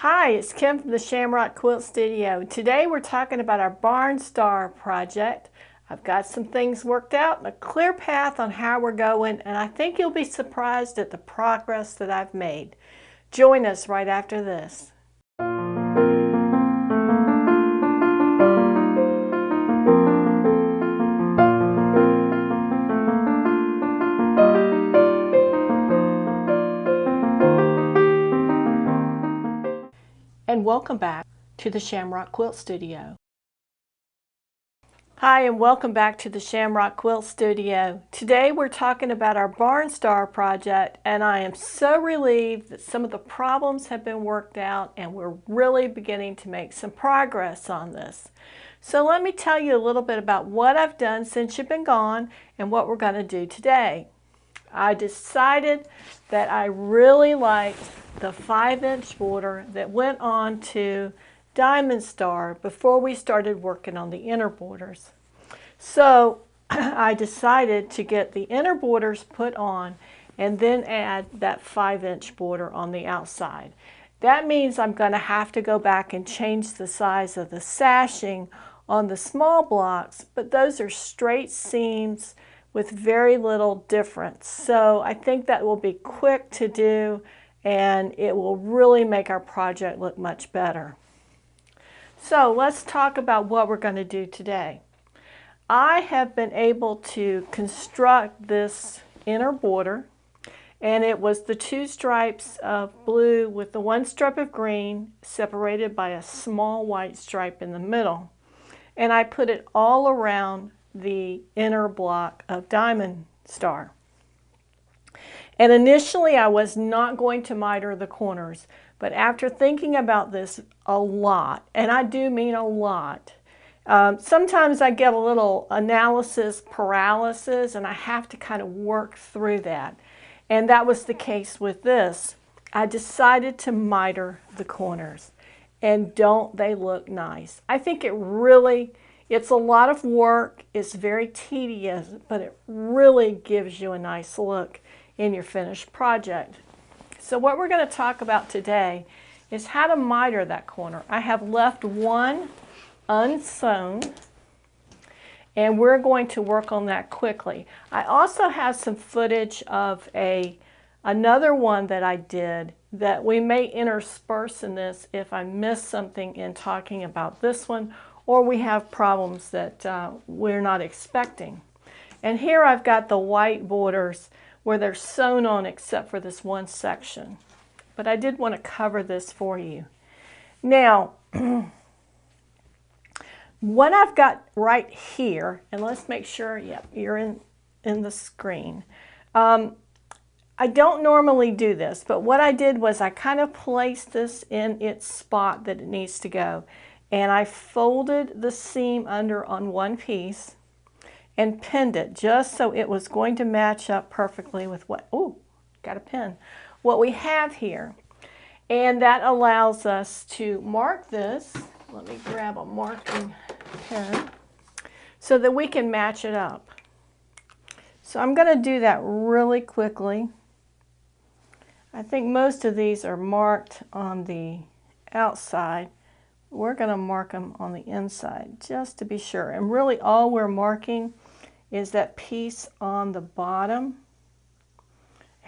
Hi, it's Kim from the Shamrock Quilt Studio. Today we're talking about our Barn Star project. I've got some things worked out and a clear path on how we're going, and I think you'll be surprised at the progress that I've made. Join us right after this. And welcome back to the Shamrock Quilt Studio. Hi, and welcome back to the Shamrock Quilt Studio. Today we're talking about our Barn Star project, and I am so relieved that some of the problems have been worked out and we're really beginning to make some progress on this. So let me tell you a little bit about what I've done since you've been gone and what we're going to do today. I decided that I really liked the 5-inch border that went on to Diamond Star before we started working on the inner borders. So I decided to get the inner borders put on and then add that 5-inch border on the outside. That means I'm going to have to go back and change the size of the sashing on the small blocks, but those are straight seams with very little difference. So I think that will be quick to do and it will really make our project look much better. So let's talk about what we're going to do today. I have been able to construct this inner border, and it was the 2 stripes of blue with the 1 stripe of green separated by a small white stripe in the middle. And I put it all around the inner block of Diamond Star. And initially I was not going to miter the corners, but after thinking about this a lot, and I do mean a lot, sometimes I get a little analysis paralysis and I have to kind of work through that. And that was the case with this. I decided to miter the corners, and don't they look nice? I think it's a lot of work, it's very tedious, but it really gives you a nice look in your finished project. So what we're going to talk about today is how to miter that corner. I have left one unsewn, and we're going to work on that quickly. I also have some footage of another one that I did that we may intersperse in this if I miss something in talking about this one, or we have problems that we're not expecting. And here I've got the white borders where they're sewn on except for this one section. But I did want to cover this for you. Now, what I've got right here, and let's make sure, yep, you're in the screen. I don't normally do this, but what I did was I kind of placed this in its spot that it needs to go. And I folded the seam under on one piece and pinned it just so it was going to match up perfectly with what we have here. And that allows us to mark this. Let me grab a marking pen so that we can match it up. So I'm going to do that really quickly. I think most of these are marked on the outside. We're going to mark them on the inside just to be sure. And really all we're marking is that piece on the bottom.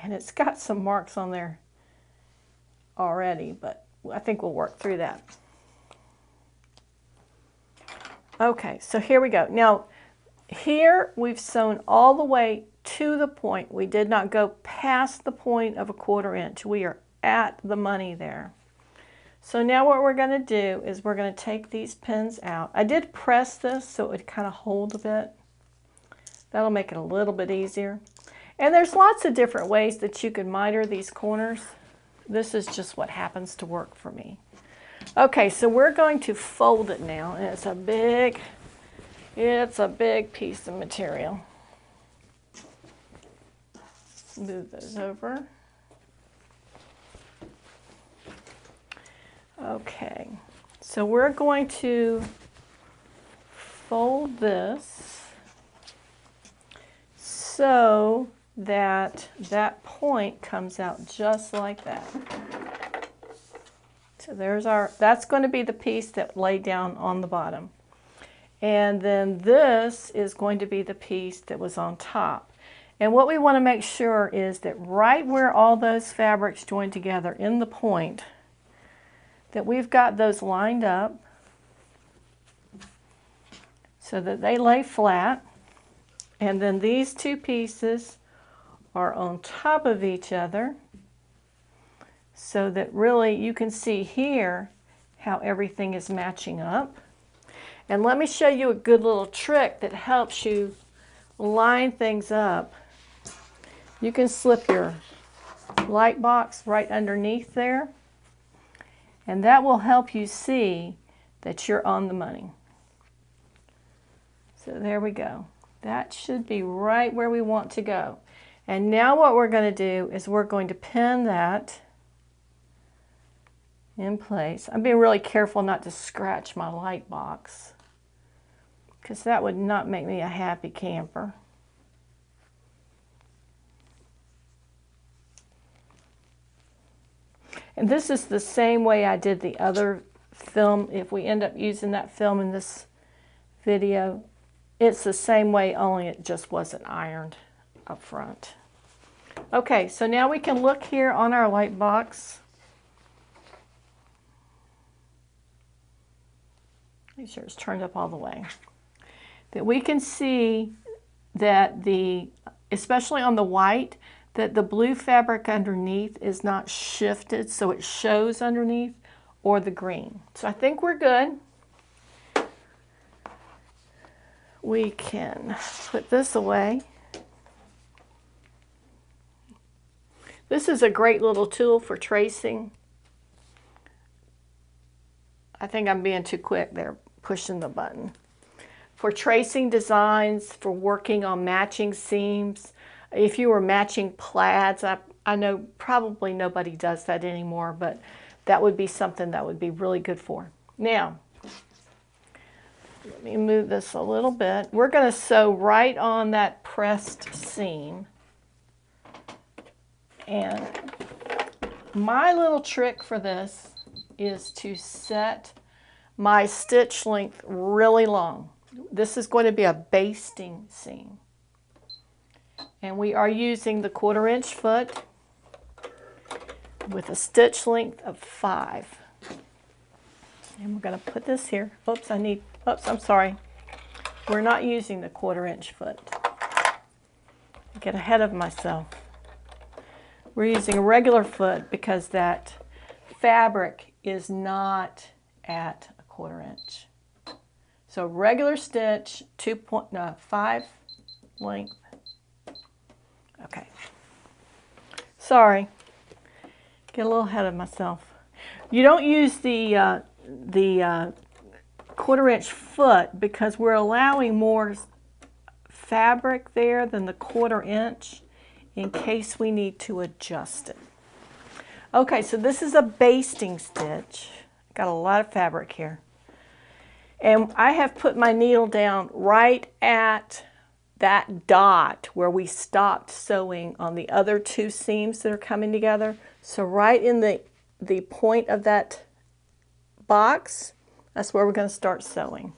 And it's got some marks on there already, but I think we'll work through that. Okay, so here we go. Now, here we've sewn all the way to the point. We did not go past the point of a 1/4 inch. We are at the money there. So now what we're going to do is we're going to take these pins out. I did press this so it would kind of hold a bit. That'll make it a little bit easier. And there's lots of different ways that you can miter these corners. This is just what happens to work for me. Okay, so we're going to fold it now, and it's a big piece of material. Move those over. Okay, so we're going to fold this so that that point comes out just like that. So there's that's going to be the piece that laid down on the bottom. And then this is going to be the piece that was on top. And what we want to make sure is that right where all those fabrics join together in the point, that we've got those lined up so that they lay flat. And then these two pieces are on top of each other so that really you can see here how everything is matching up. And let me show you a good little trick that helps you line things up. You can slip your light box right underneath there, and that will help you see that you're on the money. So there we go. That should be right where we want to go. And now what we're going to do is we're going to pin that in place. I'm being really careful not to scratch my light box, because that would not make me a happy camper. And this is the same way I did the other film. If we end up using that film in this video, it's the same way, only it just wasn't ironed up front. Okay, so now we can look here on our light box. Make sure it's turned up all the way. That we can see that especially on the white, that the blue fabric underneath is not shifted so it shows underneath, or the green. So I think we're good. We can put this away. This is a great little tool for tracing. I think I'm being too quick there, pushing the button. For tracing designs, for working on matching seams. If you were matching plaids, I know probably nobody does that anymore, but that would be something that would be really good for. Now, let me move this a little bit. We're going to sew right on that pressed seam. And my little trick for this is to set my stitch length really long. This is going to be a basting seam. And we are using the 1/4 inch foot with a stitch length of 5. And we're going to put this here. Oops, I'm sorry. We're not using the 1/4 inch foot. Get ahead of myself. We're using a regular foot because that fabric is not at a 1/4 inch. So regular stitch, 5 length. Okay. Sorry. Get a little ahead of myself. You don't use the 1/4 inch foot because we're allowing more fabric there than the 1/4 inch in case we need to adjust it. Okay, so this is a basting stitch. Got a lot of fabric here. And I have put my needle down right at that dot where we stopped sewing on the other two seams that are coming together. So right in the point of that box, that's where we're going to start sewing.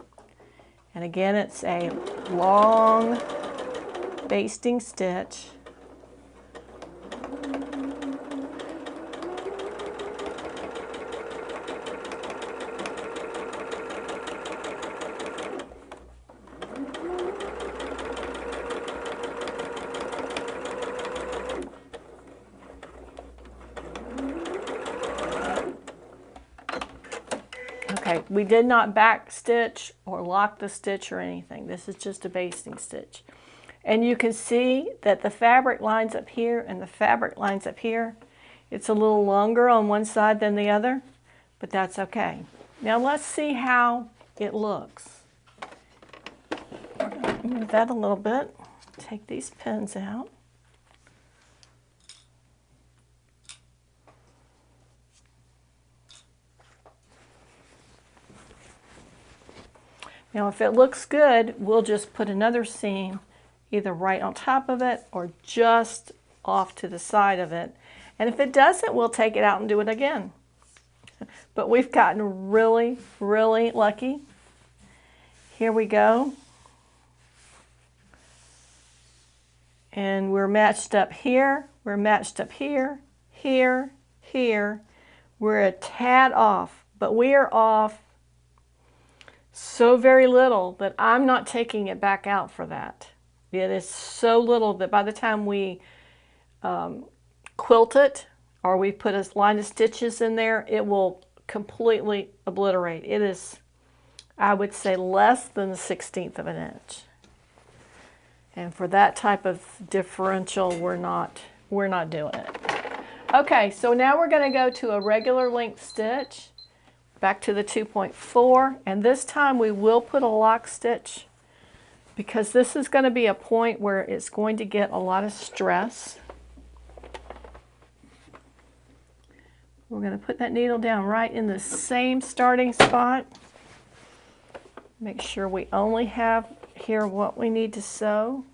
And again, it's a long basting stitch. Okay, we did not back stitch or lock the stitch or anything. This is just a basting stitch. And you can see that the fabric lines up here and the fabric lines up here. It's a little longer on one side than the other, but that's okay. Now let's see how it looks. Move that a little bit. Take these pins out. Now if it looks good, we'll just put another seam either right on top of it or just off to the side of it. And if it doesn't, we'll take it out and do it again. but we've gotten really, really lucky. Here we go. And we're matched up here, we're matched up here, here, here. We're a tad off, but we are off so very little that I'm not taking it back out for that. It is so little that by the time we quilt it, or we put a line of stitches in there, it will completely obliterate. It is, I would say, less than the 1/16 of an inch. And for that type of differential, we're not doing it. Okay, so now we're going to go to a regular length stitch, back to the 2.4, and this time we will put a lock stitch because this is going to be a point where it's going to get a lot of stress. We're going to put that needle down right in the same starting spot. Make sure we only have here what we need to sew.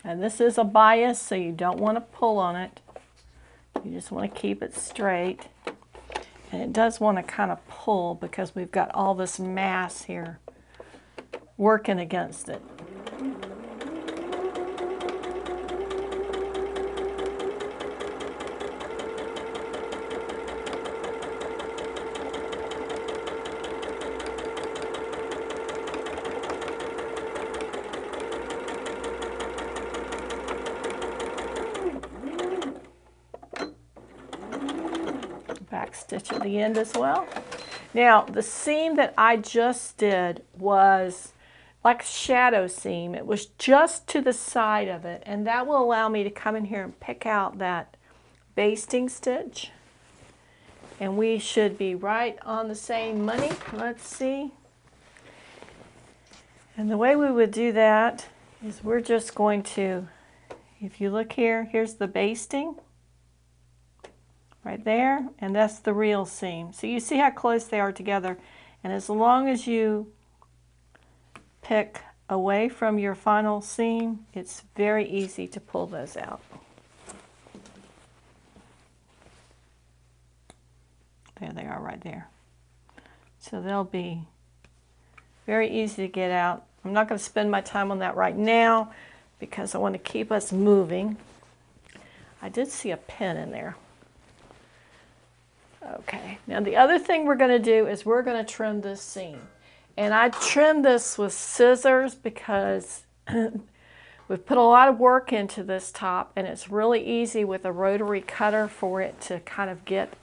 And this is a bias, so you don't want to pull on it. You just want to keep it straight. And it does want to kind of pull because we've got all this mass here working against it. Back stitch at the end as well. Now the seam that I just did was like a shadow seam. It was just to the side of it, and that will allow me to come in here and pick out that basting stitch, and we should be right on the same money. Let's see. And the way we would do that is we're just going to, if you look here, here's the basting right there, and that's the real seam. So you see how close they are together, and as long as you pick away from your final seam, it's very easy to pull those out. There they are right there. So they'll be very easy to get out. I'm not going to spend my time on that right now because I want to keep us moving. I did see a pin in there. Okay, now the other thing we're going to do is we're going to trim this seam. And I trimmed this with scissors because we've put a lot of work into this top, and it's really easy with a rotary cutter for it to kind of get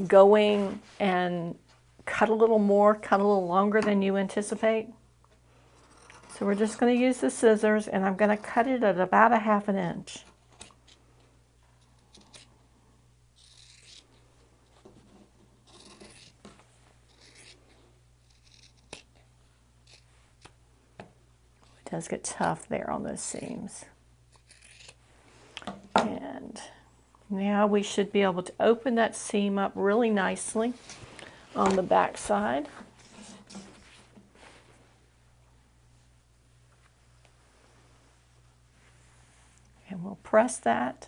going and cut a little more, cut a little longer than you anticipate. So we're just going to use the scissors, and I'm going to cut it at about 1/2 inch. It does get tough there on those seams. And now we should be able to open that seam up really nicely on the back side. And we'll press that.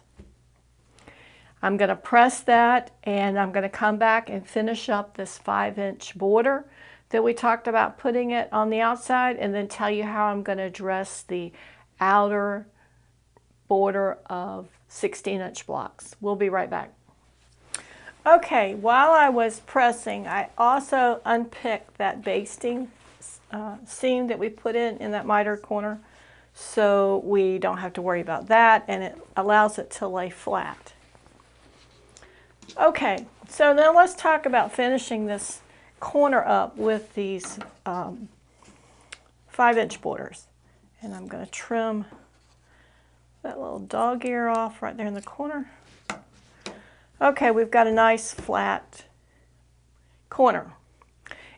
I'm going to press that, and I'm going to come back and finish up this 5-inch border that we talked about putting it on the outside, and then tell you how I'm going to dress the outer border of 16-inch blocks. We'll be right back. Okay, while I was pressing, I also unpicked that basting seam that we put in that mitered corner, so we don't have to worry about that, and it allows it to lay flat. Okay, so now let's talk about finishing this corner up with these 5-inch borders. And I'm going to trim that little dog ear off right there in the corner. Okay, we've got a nice flat corner.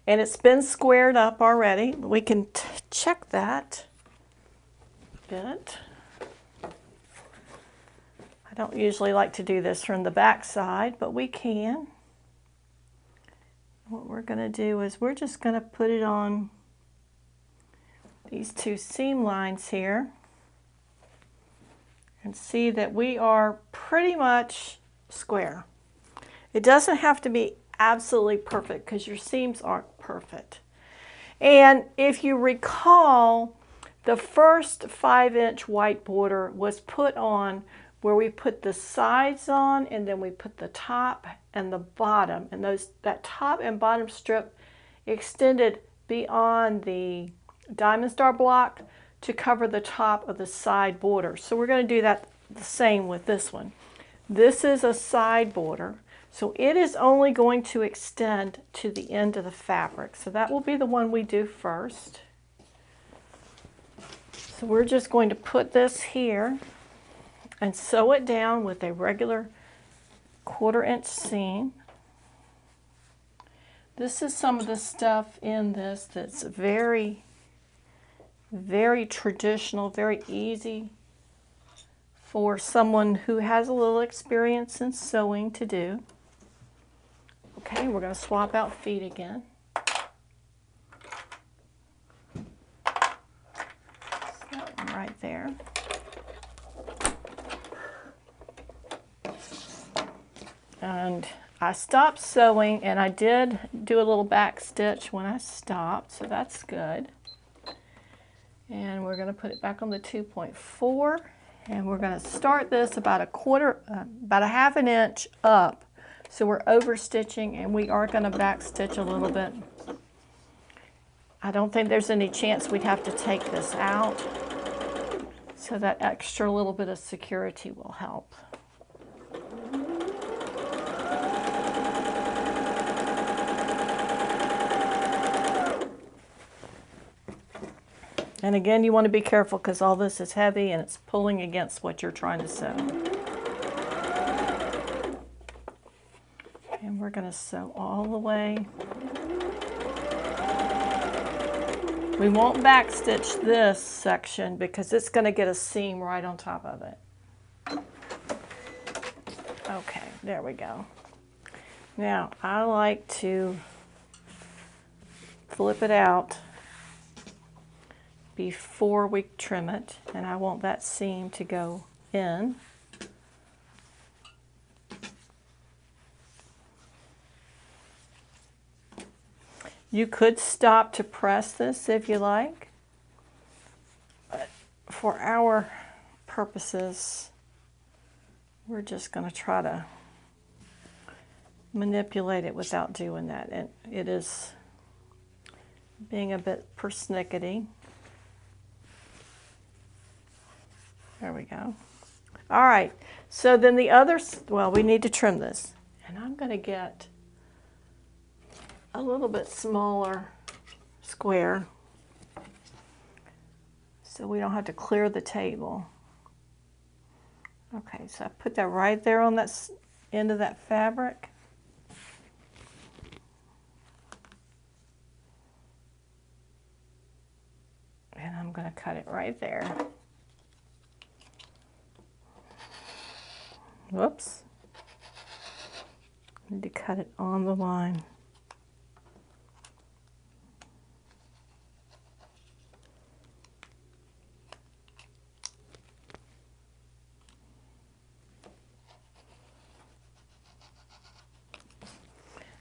and it's been squared up already. We can check that a bit. I don't usually like to do this from the back side, but we can. What we're going to do is we're just going to put it on these two seam lines here and see that we are pretty much square. It doesn't have to be absolutely perfect because your seams aren't perfect. And if you recall, the first 5-inch white border was put on where we put the sides on and then we put the top and the bottom, and that top and bottom strip extended beyond the diamond star block to cover the top of the side border. So we're going to do that the same with this one. This is a side border, so it is only going to extend to the end of the fabric. So that will be the one we do first. So we're just going to put this here and sew it down with a regular 1/4-inch seam. This is some of the stuff in this that's very, very traditional, very easy for someone who has a little experience in sewing to do. Okay, we're going to swap out feet again. That one right there. And I stopped sewing, and I did do a little back stitch when I stopped, so that's good. And we're going to put it back on the 2.4, and we're going to start this about about a 1/2 inch up. So we're over stitching, and we are going to back stitch a little bit. I don't think there's any chance we'd have to take this out, so that extra little bit of security will help. And again, you want to be careful because all this is heavy and it's pulling against what you're trying to sew. And we're going to sew all the way. We won't back stitch this section because it's going to get a seam right on top of it. Okay, there we go. Now, I like to flip it out before we trim it, and I want that seam to go in. You could stop to press this if you like, but for our purposes, we're just going to try to manipulate it without doing that, and it is being a bit persnickety. There we go. All right, so then the other, well, we need to trim this. And I'm going to get a little bit smaller square so we don't have to clear the table. Okay, so I put that right there on that end of that fabric. And I'm going to cut it right there. Whoops. Need to cut it on the line.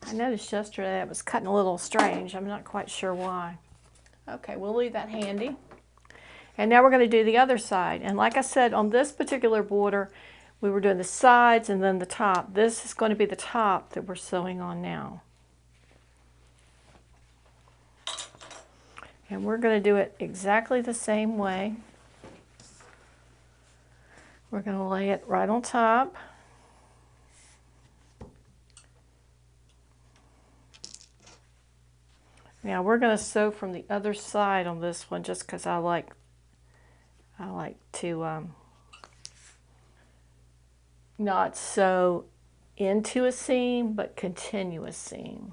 I noticed yesterday it was cutting a little strange. I'm not quite sure why. Okay, we'll leave that handy. And now we're going to do the other side. And like I said, on this particular border, we were doing the sides and then the top. This is going to be the top that we're sewing on now. And we're going to do it exactly the same way. We're going to lay it right on top. Now we're going to sew from the other side on this one just because I like to not sew into a seam, but continuous seam.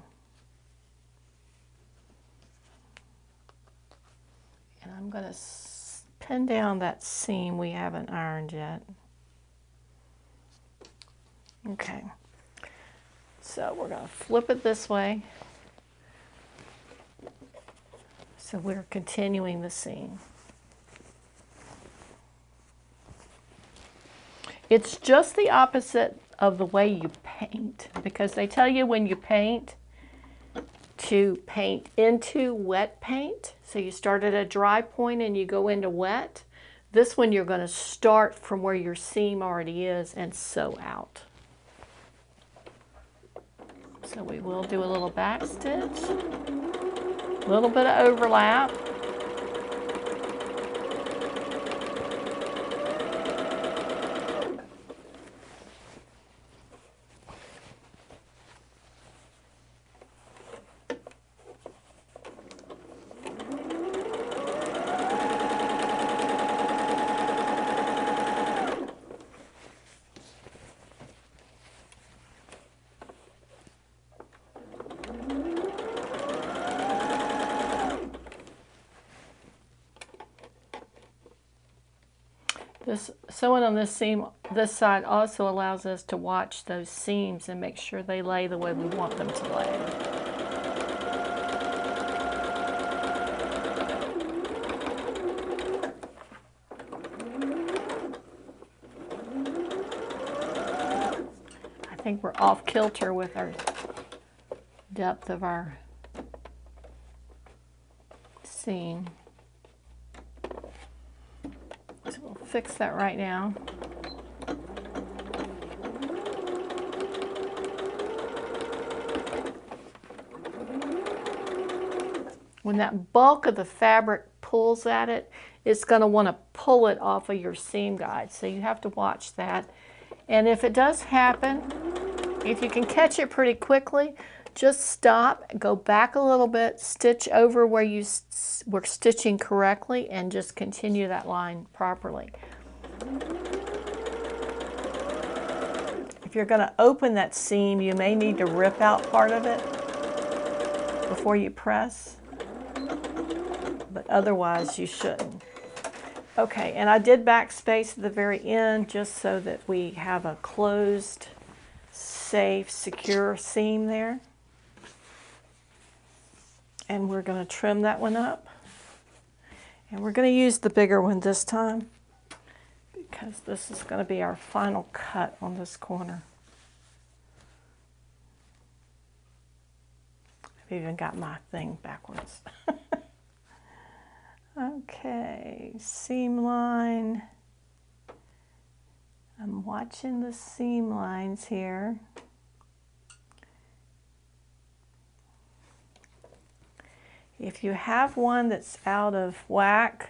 I'm going to pin down that seam we haven't ironed yet. Okay, so we're going to flip it this way. So we're continuing the seam. It's just the opposite of the way you paint, because they tell you when you paint to paint into wet paint. So you start at a dry point and you go into wet. This one you're going to start from where your seam already is and sew out. So we will do a little back stitch, a little bit of overlap. Sewing on this seam, this side also allows us to watch those seams and make sure they lay the way we want them to lay. I think we're off kilter with our depth of our seam. So we'll fix that right now. When that bulk of the fabric pulls at it, it's going to want to pull it off of your seam guide. So you have to watch that. And if it does happen, if you can catch it pretty quickly, just stop, go back a little bit, stitch over where you were stitching correctly, and just continue that line properly. If you're going to open that seam, you may need to rip out part of it before you press, but otherwise you shouldn't. Okay, and I did backspace at the very end just so that we have a closed, safe, secure seam there. And we're going to trim that one up. And we're going to use the bigger one this time because this is going to be our final cut on this corner. I've even got my thing backwards. Okay, seam line. I'm watching the seam lines here. If you have one that's out of whack,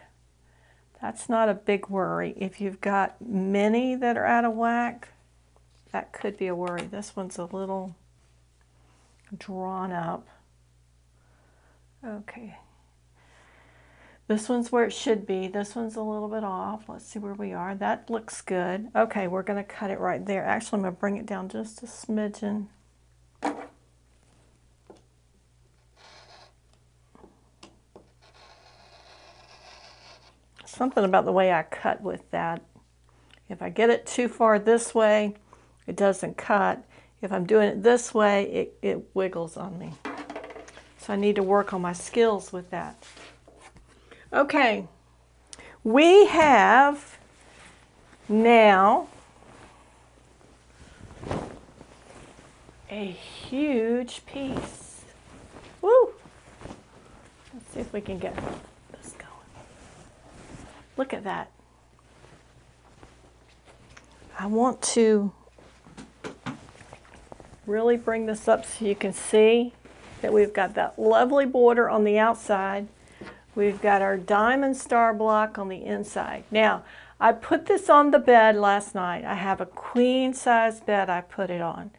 that's not a big worry. If you've got many that are out of whack, that could be a worry. This one's a little drawn up. Okay. This one's where it should be. This one's a little bit off. Let's see where we are. That looks good. Okay, we're going to cut it right there. Actually, I'm going to bring it down just a smidgen. Something about the way I cut with that. If I get it too far this way, it doesn't cut. If I'm doing it this way, it wiggles on me. So I need to work on my skills with that. Okay, we have now a huge piece. Woo! Let's see if we can get this going. Look at that. I want to really bring this up so you can see that we've got that lovely border on the outside. We've got our diamond star block on the inside. Now, I put this on the bed last night. I have a queen size bed I put it on.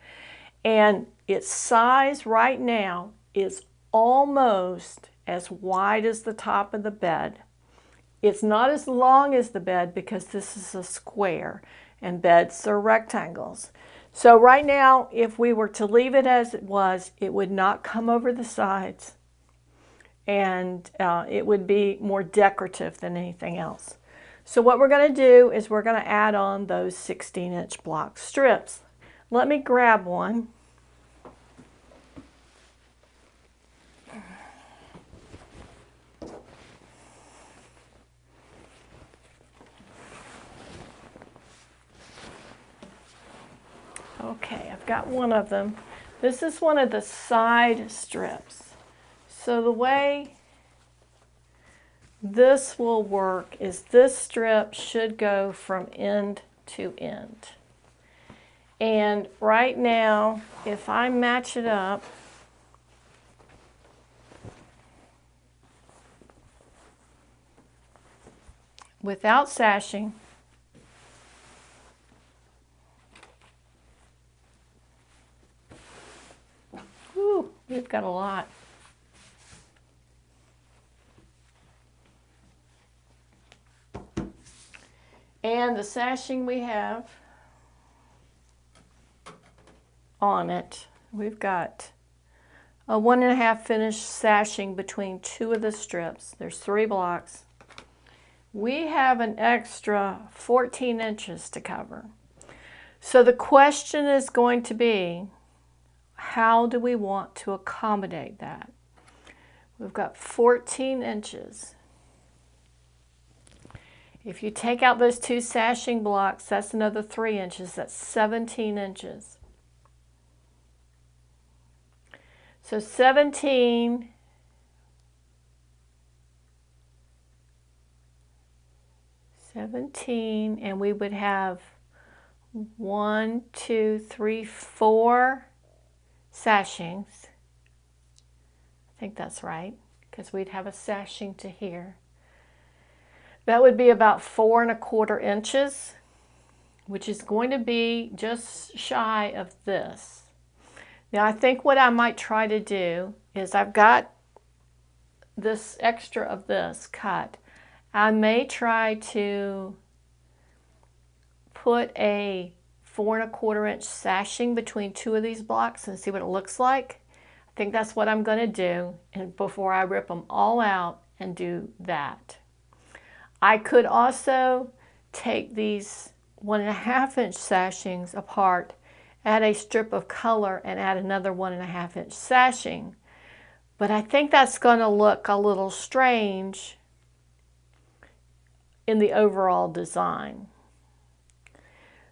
And its size right now is almost as wide as the top of the bed. It's not as long as the bed because this is a square and beds are rectangles. So right now, if we were to leave it as it was, it would not come over the sides. and it would be more decorative than anything else. So what we're going to do is we're going to add on those 16-inch block strips. Let me grab one. Okay, I've got one of them. This is one of the side strips. So the way this will work is this strip should go from end to end. And right now, if I match it up, without sashing, whew, we've got a lot. And the sashing we have on it, we've got a 1.5 finish sashing between two of the strips. There's 3 blocks. We have an extra 14 inches to cover. So the question is going to be, how do we want to accommodate that? We've got 14 inches. If you take out those 2 sashing blocks, that's another 3 inches. That's 17 inches. So 17 and we would have 1, 2, 3, 4 sashings. I think that's right, because we'd have a sashing to here. That would be about 4 1/4 inches, which is going to be just shy of this. Now I think what I might try to do is, I've got this extra of this cut. I may try to put a 4 1/4 inch sashing between 2 of these blocks and see what it looks like. I think that's what I'm going to do, and before I rip them all out and do that. I could also take these 1.5 inch sashings apart, add a strip of color, and add another 1.5 inch sashing. But I think that's going to look a little strange in the overall design.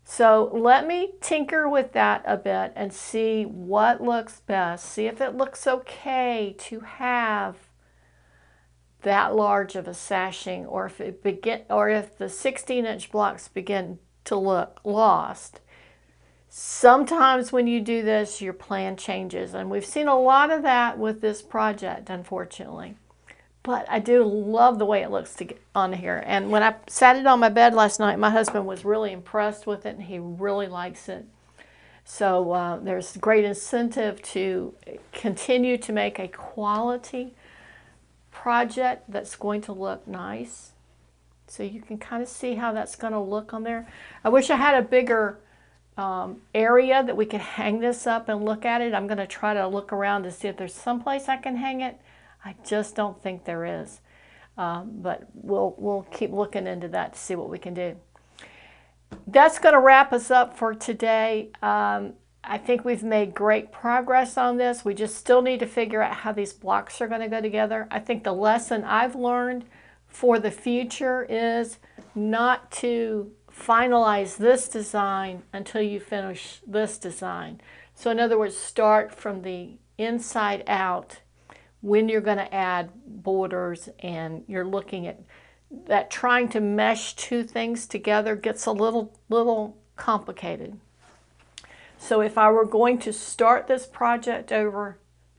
So let me tinker with that a bit and see what looks best. See if it looks okay to have that large of a sashing, or if the 16-inch blocks begin to look lost. Sometimes when you do this, your plan changes, and we've seen a lot of that with this project, unfortunately. But I do love the way it looks on here. And when I sat it on my bed last night, my husband was really impressed with it, and he really likes it. So there's great incentive to continue to make a quality project that's going to look nice. So you can kind of see how that's going to look on there. I wish I had a bigger area that we could hang this up and look at it. I'm going to try to look around to see if there's someplace I can hang it. I just don't think there is. But we'll keep looking into that to see what we can do. That's going to wrap us up for today. I think we've made great progress on this. We just still need to figure out how these blocks are going to go together. I think the lesson I've learned for the future is not to finalize this design until you finish this design. So in other words, start from the inside out when you're going to add borders, and you're looking at that. Trying to mesh 2 things together gets a little complicated. So if I were going to start this project over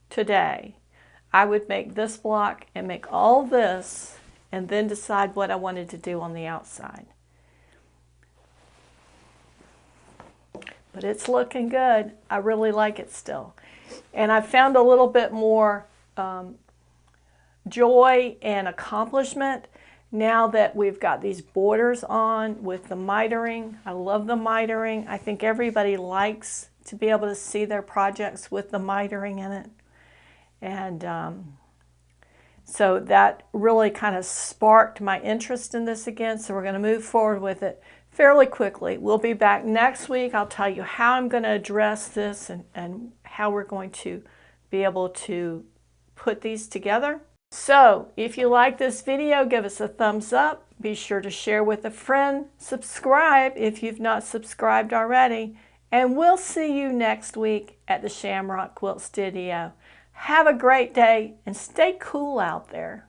today, I would make this block and make all this, and then decide what I wanted to do on the outside. But it's looking good. I really like it still. And I found a little bit more joy and accomplishment now that we've got these borders on with the mitering. I love the mitering. I think everybody likes to be able to see their projects with the mitering in it. And So that really kind of sparked my interest in this again. So we're going to move forward with it fairly quickly. We'll be back next week. I'll tell you how I'm going to address this and how we're going to be able to put these together. So if you like this video, give us a thumbs up. Be sure to share with a friend. Subscribe if you've not subscribed already. And we'll see you next week at the Shamrock Quilt Studio. Have a great day and stay cool out there.